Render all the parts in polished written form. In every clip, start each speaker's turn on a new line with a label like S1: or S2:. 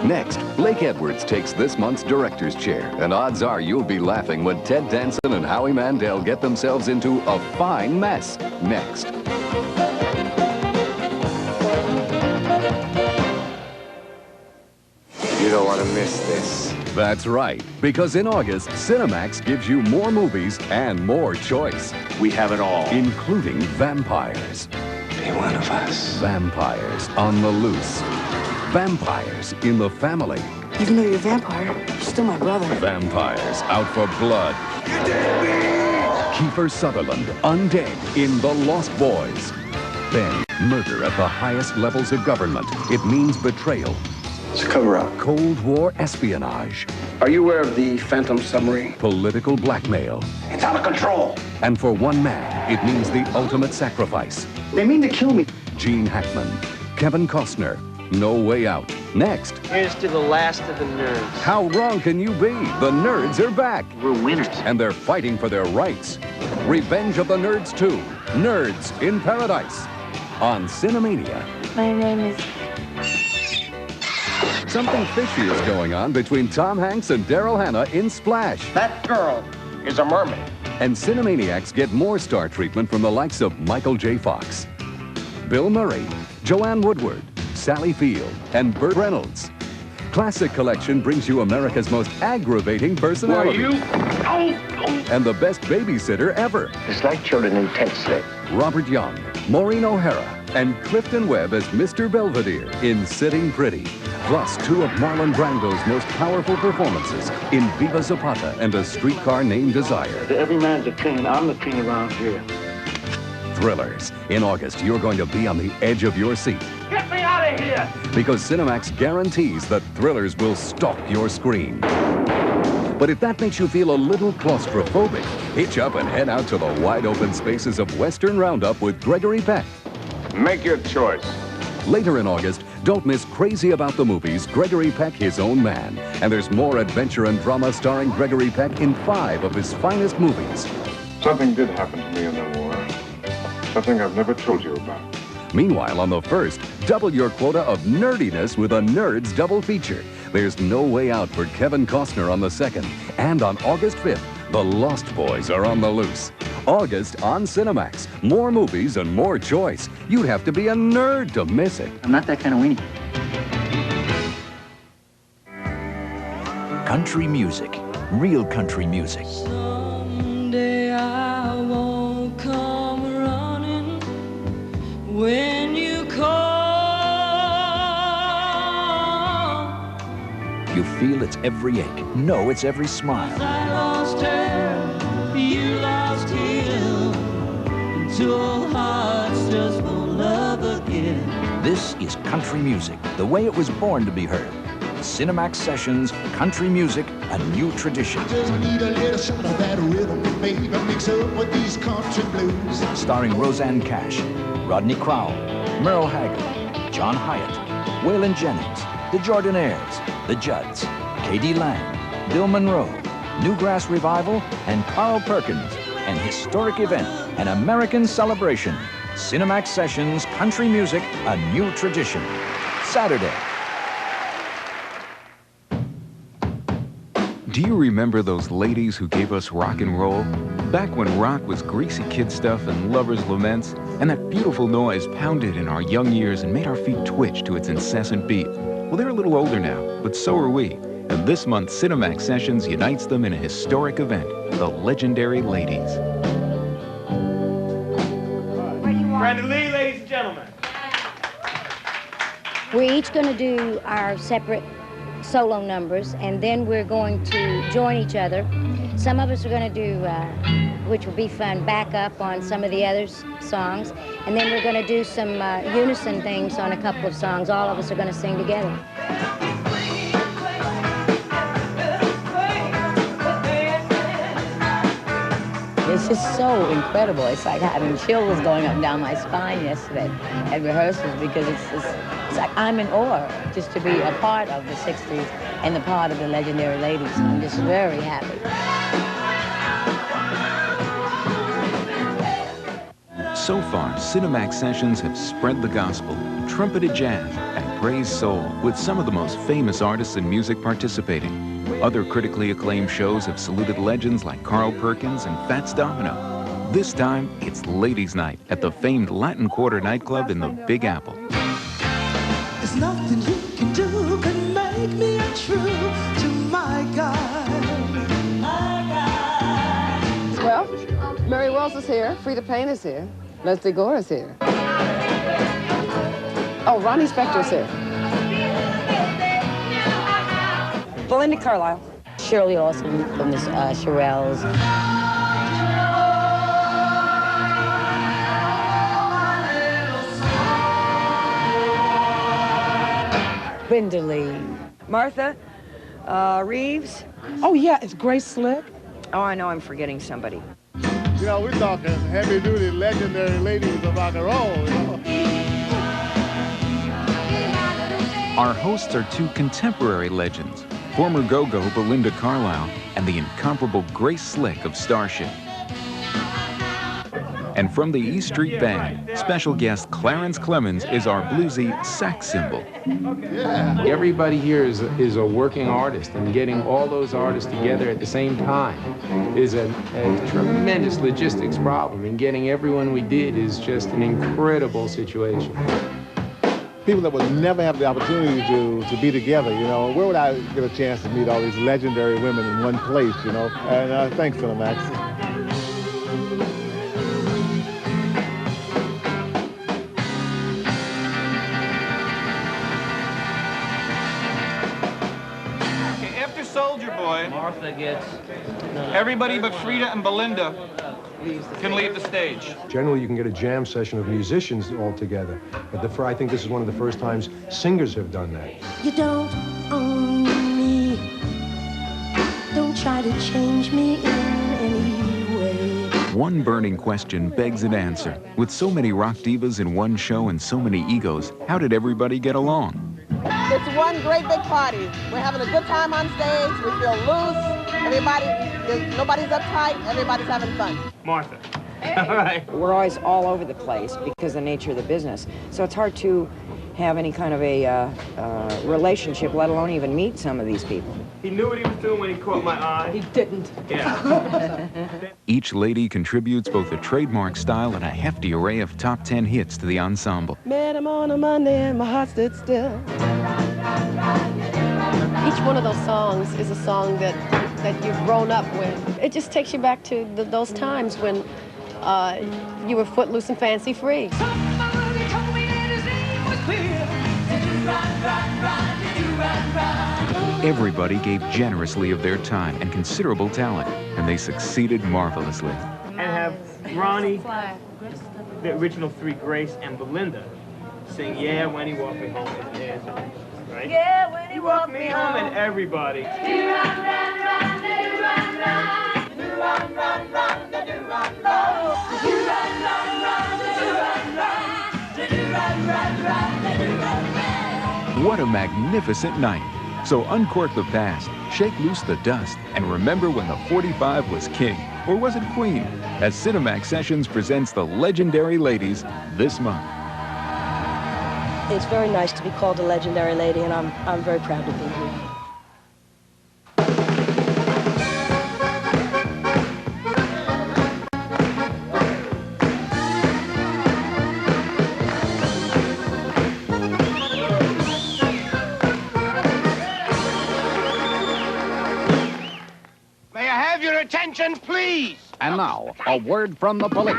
S1: Next, Blake Edwards takes this month's director's chair, and odds are you'll be laughing when Ted Danson and Howie Mandel get themselves into a fine mess. Next.
S2: You don't want to miss this.
S1: That's right, because in August, Cinemax gives you more movies and more choice.
S2: We have it all.
S1: Including vampires.
S2: Be one of us.
S1: Vampires on the loose. Vampires in the family.
S3: Even though you're a vampire, you're still my brother.
S1: Vampires out for blood.
S2: You did me!
S1: Kiefer Sutherland, undead in The Lost Boys. Then, murder at the highest levels of government. It means betrayal.
S2: It's a cover-up.
S1: Cold War espionage.
S2: Are you aware of the Phantom submarine?
S1: Political blackmail.
S2: It's out of control.
S1: And for one man, it means the ultimate sacrifice.
S2: They mean to kill me.
S1: Gene Hackman, Kevin Costner, No Way Out. Next.
S4: Here's to the last of the nerds.
S1: How wrong can you be? The nerds are back.
S4: We're winners.
S1: And they're fighting for their rights. Revenge of the Nerds 2. Nerds in Paradise. On Cinemania.
S3: My name is...
S1: Something fishy is going on between Tom Hanks and Daryl Hannah in Splash.
S2: That girl is a mermaid.
S1: And Cinemaniacs get more star treatment from the likes of Michael J. Fox, Bill Murray, Joanne Woodward, Sally Field, and Burt Reynolds. Classic Collection brings you America's most aggravating personality.
S2: Who are you?
S1: And the best babysitter ever.
S2: Dislike children intensely.
S1: Robert Young, Maureen O'Hara, and Clifton Webb as Mr. Belvedere in Sitting Pretty. Plus, two of Marlon Brando's most powerful performances in Viva Zapata and A Streetcar Named Desire.
S4: To every man's a king, and I'm the king around here.
S1: Thrillers. In August, you're going to be on the edge of your seat.
S4: Get me out of here!
S1: Because Cinemax guarantees that thrillers will stalk your screen. But if that makes you feel a little claustrophobic, hitch up and head out to the wide-open spaces of Western Roundup with Gregory Peck.
S2: Make your choice.
S1: Later in August, don't miss Crazy About the Movies, Gregory Peck, His Own Man. And there's more adventure and drama starring Gregory Peck in 5 of his finest movies.
S5: Something did happen to me in the war. Something I've never told you about.
S1: Meanwhile, on the 1st, double your quota of nerdiness with a Nerds double feature. There's No Way Out for Kevin Costner on the 2nd. And on August 5th, The Lost Boys are on the loose. August on Cinemax. More movies and more choice. You'd have to be a nerd to miss it.
S4: I'm not that kind of weenie.
S6: Country music. Real country music.
S7: Someday I won't come running when you call.
S6: You feel it's every ache. Know it's every smile.
S7: I lost her, you lost him. Two old hearts just won't love again.
S6: This is country music, the way it was born to be heard. Cinemax Sessions, country music, a new tradition.
S8: I just need a little shot of that rhythm, baby, mix up with these country blues.
S6: Starring Roseanne Cash, Rodney Crowell, Merle Haggard, John Hyatt, Waylon Jennings, the Jordanaires, the Judds, K.D. Lang, Bill Monroe, Newgrass Revival, and Carl Perkins. An historic event, an American celebration. Cinemax Sessions, country music, a new tradition. Saturday.
S9: Do you remember those ladies who gave us rock and roll? Back when rock was greasy kid stuff and lovers' laments, and that beautiful noise pounded in our young years and made our feet twitch to its incessant beat. Well, they're a little older now, but so are we. And this month, Cinemax Sessions unites them in a historic event, the legendary Ladies.
S4: Brandon Lee, ladies and gentlemen.
S10: We're each going to do our separate solo numbers, and then we're going to join each other. Some of us are going to do, which will be fun, back up on some of the other songs, and then we're going to do some unison things on a couple of songs. All of us are going to sing together.
S11: It's just so incredible. It's like having chills going up and down my spine yesterday at rehearsals, because it's like I'm in awe just to be a part of the 60s and a part of the legendary Ladies. I'm just very happy.
S9: So far, Cinemax Sessions have spread the gospel, trumpeted jazz, and Gray's Soul with some of the most famous artists in music participating. Other critically acclaimed shows have saluted legends like Carl Perkins and Fats Domino. This time, it's Ladies' Night at the famed Latin Quarter nightclub in the Big Apple.
S7: There's nothing you can do can make me untrue to my God.
S12: Well, Mary Wells is here, Frida Payne is here, Leslie Gore is here. Oh, Ronnie Spector's here.
S11: Belinda Carlisle. Shirley Olsen from the Shirelles. Brenda Lee.
S13: Martha Reeves.
S12: Oh, yeah, it's Grace Slick.
S13: Oh, I know I'm forgetting somebody.
S14: You know, we're talking heavy-duty, legendary ladies of rock and roll, you know.
S9: Our hosts are two contemporary legends, former go-go Belinda Carlisle and the incomparable Grace Slick of Starship. And from the E Street Band, special guest Clarence Clemens is our bluesy sax symbol.
S15: Everybody here is a working artist, and getting all those artists together at the same time is a tremendous logistics problem, and getting everyone we did is just an incredible situation.
S14: People that would never have the opportunity to be together, you know. Where would I get a chance to meet all these legendary women in one place, you know? And thanks, Cinemax.
S4: Martha gets... Everybody but Frida and Belinda can leave the stage.
S16: Generally, you can get a jam session of musicians all together. But I think this is one of the first times singers have done that.
S7: You don't own me. Don't try to change me in any way.
S9: One burning question begs an answer. With so many rock divas in one show and so many egos, how did everybody get along?
S12: It's one great big party. We're having a good time on stage. We feel loose. Nobody's uptight. Everybody's having fun.
S4: Martha. All right.
S13: We're always all over the place because of the nature of the business. So it's hard to have any kind of a relationship, let alone even meet some of these people.
S4: He knew what he was doing when he caught my eye.
S12: He didn't.
S4: Yeah.
S9: Each lady contributes both a trademark style and a hefty array of top 10 hits to the ensemble.
S12: Met him on a Monday and my heart stood still.
S17: Each one of those songs is a song that you've grown up with. It just takes you back to those times when you were footloose and fancy free.
S9: Everybody gave generously of their time and considerable talent, and they succeeded marvelously.
S4: And have Ronnie, the original three, Grace and Belinda, sing "Yeah, When He Walked Me Home" as an answer, right?
S7: Yeah, when he walked me home.
S4: And everybody.
S9: What a magnificent night. So uncork the past, shake loose the dust, and remember when the 45 was king, or was it queen, as Cinemax Sessions presents the legendary ladies this month.
S18: It's very nice to be called a legendary lady, and I'm very proud to be here.
S2: Attention, please!
S1: And now, a word from the police.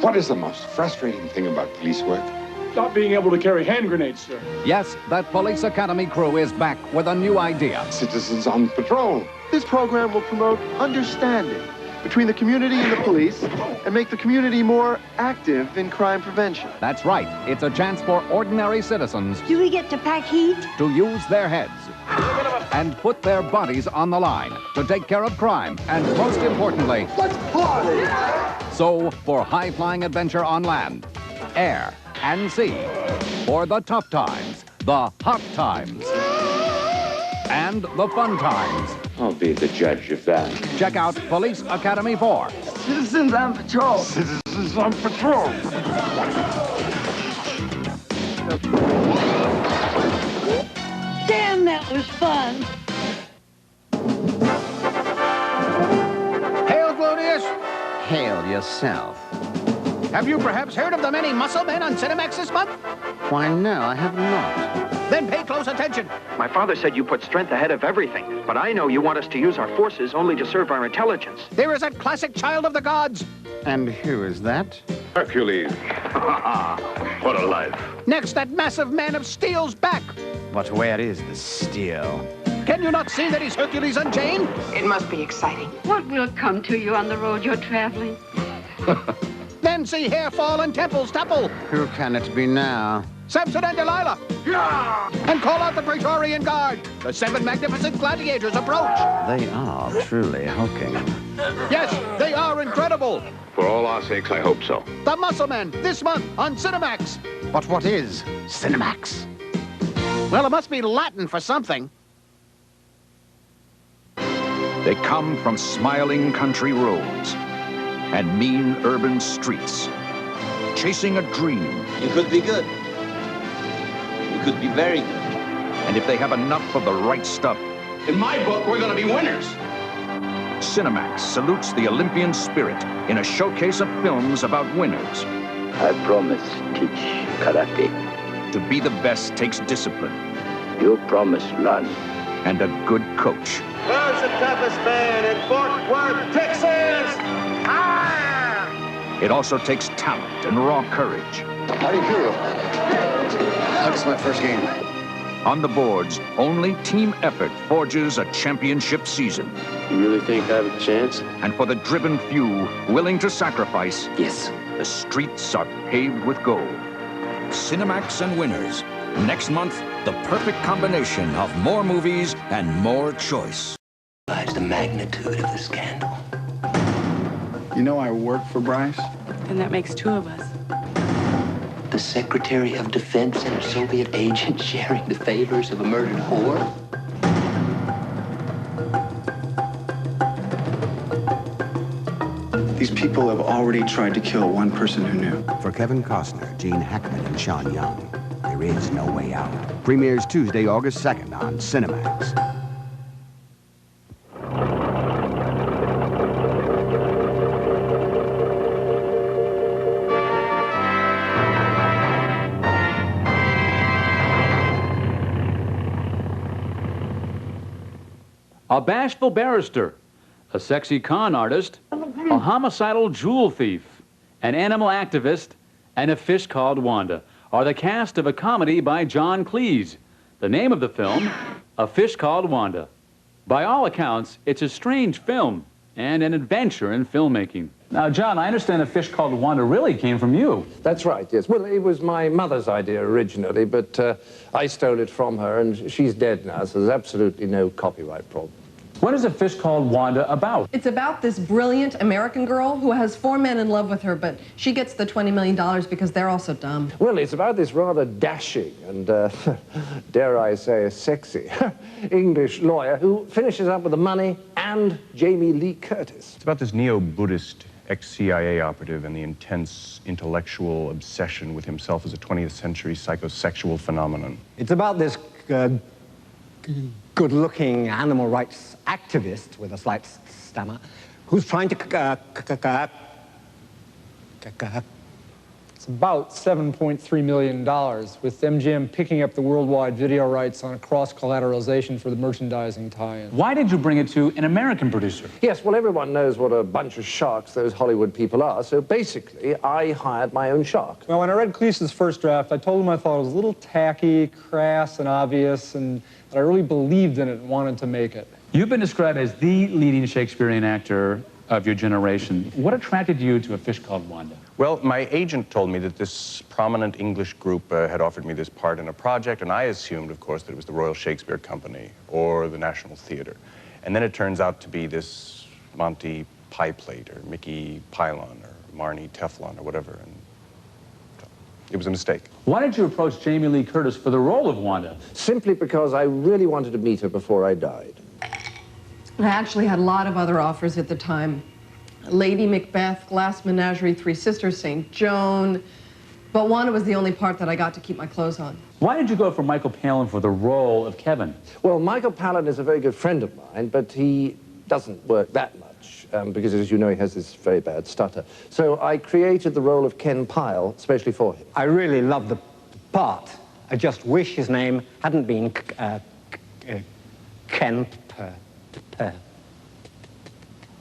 S5: What is the most frustrating thing about police work?
S19: Not being able to carry hand grenades, sir.
S1: Yes, that Police Academy crew is back with a new idea.
S5: Citizens on patrol.
S20: This program will promote understanding between the community and the police and make the community more active in crime prevention.
S1: That's right. It's a chance for ordinary citizens
S10: Do we get to pack heat?
S1: to use their heads and put their bodies on the line to take care of crime and, most importantly,
S7: Let's party!
S1: so for high-flying adventure on land, air, and sea, for the tough times, the hot times, and the fun times.
S2: I'll be the judge of that.
S1: Check out Police Academy 4.
S7: Citizens on patrol.
S2: Citizens on patrol.
S21: Damn, that was fun.
S22: Hail, Glorious.
S23: Hail yourself.
S22: Have you perhaps heard of the many Musclemen on Cinemax this month?
S23: Why, no, I have not.
S22: Then pay close attention.
S24: My father said you put strength ahead of everything, but I know you want us to use our forces only to serve our intelligence.
S22: There is that classic child of the gods.
S23: And who is that?
S5: Hercules. What a life.
S22: Next, that massive man of steel's back.
S23: But where is the steel?
S22: Can you not see that he's Hercules Unchained?
S21: It must be exciting. What will come to you on the road you're traveling?
S22: Then see hair fall and temples topple.
S23: Who can it be now?
S22: Samson and Delilah. Yeah! And call out the Praetorian Guard. The 7 magnificent gladiators approach.
S23: They are truly hulking.
S22: Yes, they are incredible.
S5: For all our sakes, I hope so.
S22: The Musclemen, this month on Cinemax.
S23: But what is Cinemax?
S22: Well, it must be Latin for something.
S6: They come from smiling country roads and mean urban streets, chasing a dream.
S25: You could be good. You could be very good.
S6: And if they have enough of the right stuff,
S25: In my book, we're going to be winners.
S6: Cinemax salutes the Olympian spirit in a showcase of films about winners.
S26: I promise teach karate.
S6: To be the best takes discipline.
S26: You promise learn.
S6: And a good coach.
S25: Who's the toughest man in Fort Worth, Texas?
S6: It also takes talent and raw courage.
S26: How do you feel? Like it's my first game.
S6: On the boards, only team effort forges a championship season.
S26: You really think I have a chance?
S6: And for the driven few willing to sacrifice,
S26: yes,
S6: the streets are paved with gold. Cinemax and Winners. Next month, the perfect combination of more movies and more choice.
S26: The magnitude of the scandal.
S27: You know I work for Bryce?
S21: And that makes 2 of us.
S26: The Secretary of Defense and a Soviet agent sharing the favors of a murdered whore?
S27: These people have already tried to kill one person who knew.
S28: For Kevin Costner, Gene Hackman, and Sean Young, there is no way out. Premieres Tuesday, August 2nd on Cinemax.
S29: A bashful barrister, a sexy con artist, a homicidal jewel thief, an animal activist, and a fish called Wanda are the cast of a comedy by John Cleese. The name of the film, A Fish Called Wanda. By all accounts, it's a strange film and an adventure in filmmaking. Now, John, I understand A Fish Called Wanda really came from you.
S30: That's right, yes. Well, it was my mother's idea originally, but I stole it from her, and she's dead now, so there's absolutely no copyright problem.
S29: What is A Fish Called Wanda about?
S31: It's about this brilliant American girl who has 4 men in love with her, but she gets the $20 million because they're all so dumb.
S30: Well, it's about this rather dashing and, dare I say, sexy English lawyer who finishes up with the money and Jamie Lee Curtis.
S32: It's about this neo-Buddhist ex-CIA operative and the intense intellectual obsession with himself as a 20th century psychosexual phenomenon.
S33: It's about this good-looking animal rights activist with a slight stammer who's trying to
S34: It's about $7.3 million, with MGM picking up the worldwide video rights on a cross-collateralization for the merchandising tie-in.
S29: Why did you bring it to an American producer?
S30: Yes, well, everyone knows what a bunch of sharks those Hollywood people are, so basically, I hired my own shark.
S34: Well, when I read Cleese's first draft, I told him I thought it was a little tacky, crass, and obvious, and that I really believed in it and wanted to make it.
S29: You've been described as the leading Shakespearean actor of your generation. What attracted you to A Fish Called Wanda?
S32: Well, my agent told me that this prominent English group had offered me this part in a project, and I assumed, of course, that it was the Royal Shakespeare Company or the National Theater. And then it turns out to be this Monty Pie Plate or Mickey Pylon or Marnie Teflon or whatever, and it was a mistake.
S29: Why did you approach Jamie Lee Curtis for the role of Wanda?
S30: Simply because I really wanted to meet her before I died.
S31: I actually had a lot of other offers at the time. Lady Macbeth, Glass Menagerie, Three Sisters, St. Joan, But Wanda was the only part that I got to keep my clothes on.
S29: Why did you go for Michael Palin for the role of Kevin?
S30: Well, Michael Palin is a very good friend of mine, but he doesn't work that much, because, as you know, he has this very bad stutter. So I created the role of Ken Pyle, especially for him.
S33: I really love the part. I just wish his name hadn't been Ken.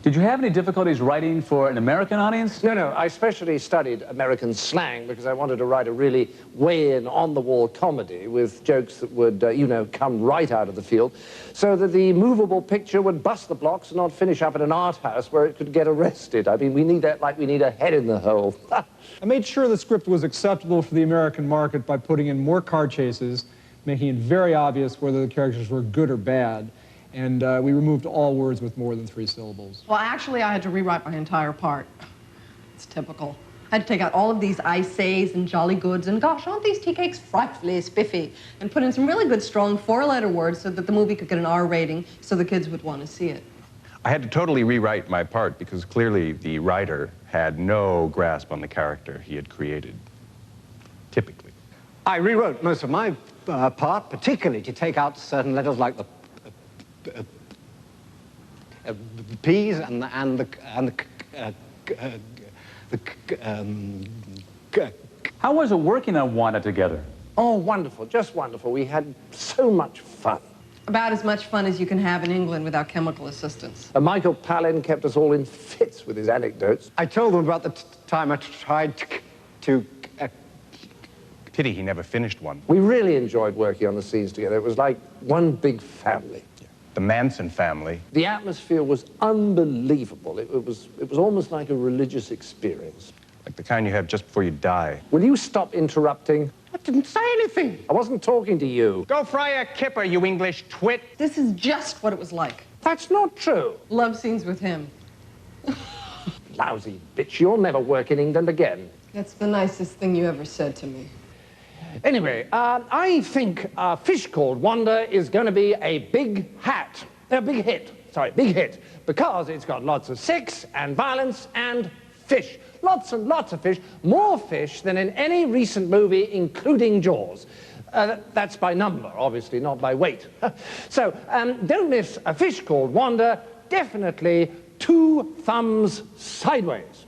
S29: Did you have any difficulties writing for an American audience?
S30: No, I especially studied American slang because I wanted to write a really way-in, on-the-wall comedy with jokes that would, you know, come right out of the field, so that the movable picture would bust the blocks and not finish up at an art house where it could get arrested. I mean, we need that like we need a head in the hole.
S34: I made sure the script was acceptable for the American market by putting in more car chases, making it very obvious whether the characters were good or bad. And we removed all words with more than 3 syllables.
S31: Well, actually, I had to rewrite my entire part. It's typical. I had to take out all of these I says and jolly goods and, gosh, aren't these tea cakes frightfully spiffy? And put in some really good, strong 4-letter words so that the movie could get an R rating so the kids would want to see it.
S32: I had to totally rewrite my part because clearly the writer had no grasp on the character he had created, typically.
S33: I rewrote most of my part, particularly to take out certain letters like the P's and
S29: How was it working on Wanda together?
S30: Oh, wonderful, just wonderful. We had so much fun.
S31: About as much fun as you can have in England without chemical assistance.
S30: Michael Palin kept us all in fits with his anecdotes.
S33: I told them about the time I tried to
S32: Pity he never finished one.
S30: We really enjoyed working on the scenes together. It was like one big family.
S32: The Manson family.
S30: The atmosphere was unbelievable. It was almost like a religious experience.
S32: Like the kind you have just before you die.
S30: Will you stop interrupting? I didn't say anything. I wasn't talking to you.
S32: Go fry a kipper, you English twit.
S31: This is just what it was like.
S30: That's not true.
S31: Love scenes with him.
S30: Lousy bitch. You'll never work in England again.
S31: That's the nicest thing you ever said to me.
S30: Anyway, I think Fish Called Wanda is going to be a big hit, because it's got lots of sex and violence and fish. Lots and lots of fish, more fish than in any recent movie, including Jaws. That's by number, obviously, not by weight. So, don't miss A Fish Called Wanda, definitely 2 thumbs sideways.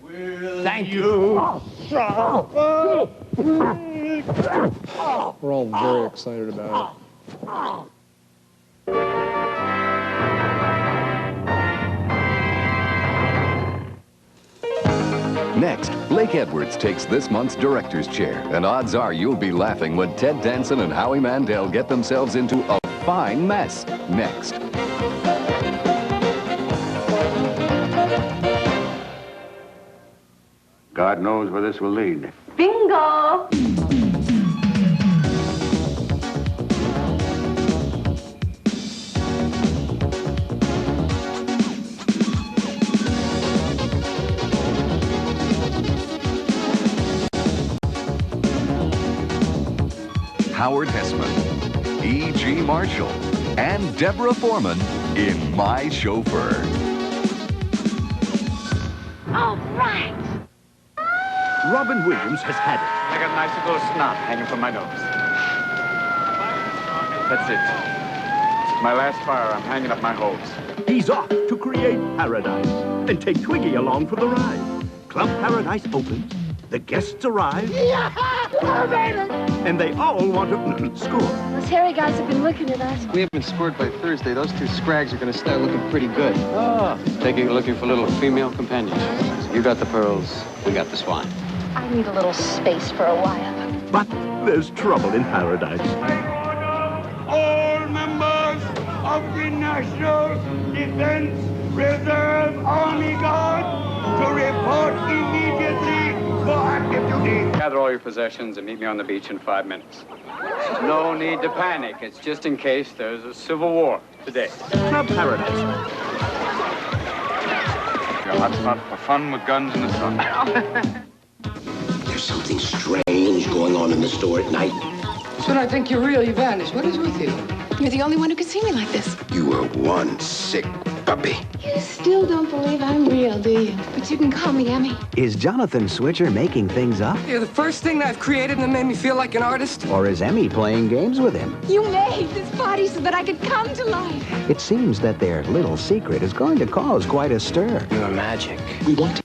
S30: Thank you.
S34: We're all very excited about it.
S1: Next, Blake Edwards takes this month's director's chair, and odds are you'll be laughing when Ted Danson and Howie Mandel get themselves into a fine mess. Next.
S3: God knows where this will lead.
S21: Bingo!
S1: Howard Hessman, E.G. Marshall, and Deborah Foreman in My Chauffeur.
S21: All right!
S22: Robin Williams has had it.
S4: I got an icicle snot hanging from my nose. That's it. It's my last fire. I'm hanging up my hose.
S22: He's off to create paradise and take Twiggy along for the ride. Club Paradise opens, the guests arrive, and they all want to score.
S8: Those hairy guys have been looking at us.
S9: We haven't scored by Thursday. Those 2 scrags are going to start looking pretty good. Oh, looking for little female companions. You got the pearls, we got the swine.
S8: I need a little space for a while.
S22: But there's trouble in paradise.
S25: All members of the National Defense Reserve Army Guard to report immediately for active duty.
S4: Gather all your possessions and meet me on the beach in 5 minutes. No need to panic. It's just in case there's a civil war today.
S22: Club Paradise.
S4: A hot spot for fun with guns in the sun.
S26: There's something strange going on in the store at night.
S11: Son, I think you're real. You vanished. What is with you?
S8: You're the only one who can see me like this.
S26: You are one sick
S2: puppy.
S8: You still don't believe I'm real, do you? But you can call me Emmy.
S28: Is Jonathan Switcher making things up?
S7: You're the first thing that I've created that made me feel like an artist.
S28: Or is Emmy playing games with him?
S8: You made this body so that I could come to life.
S28: It seems that their little secret is going to cause quite a stir.
S26: Your magic. We want to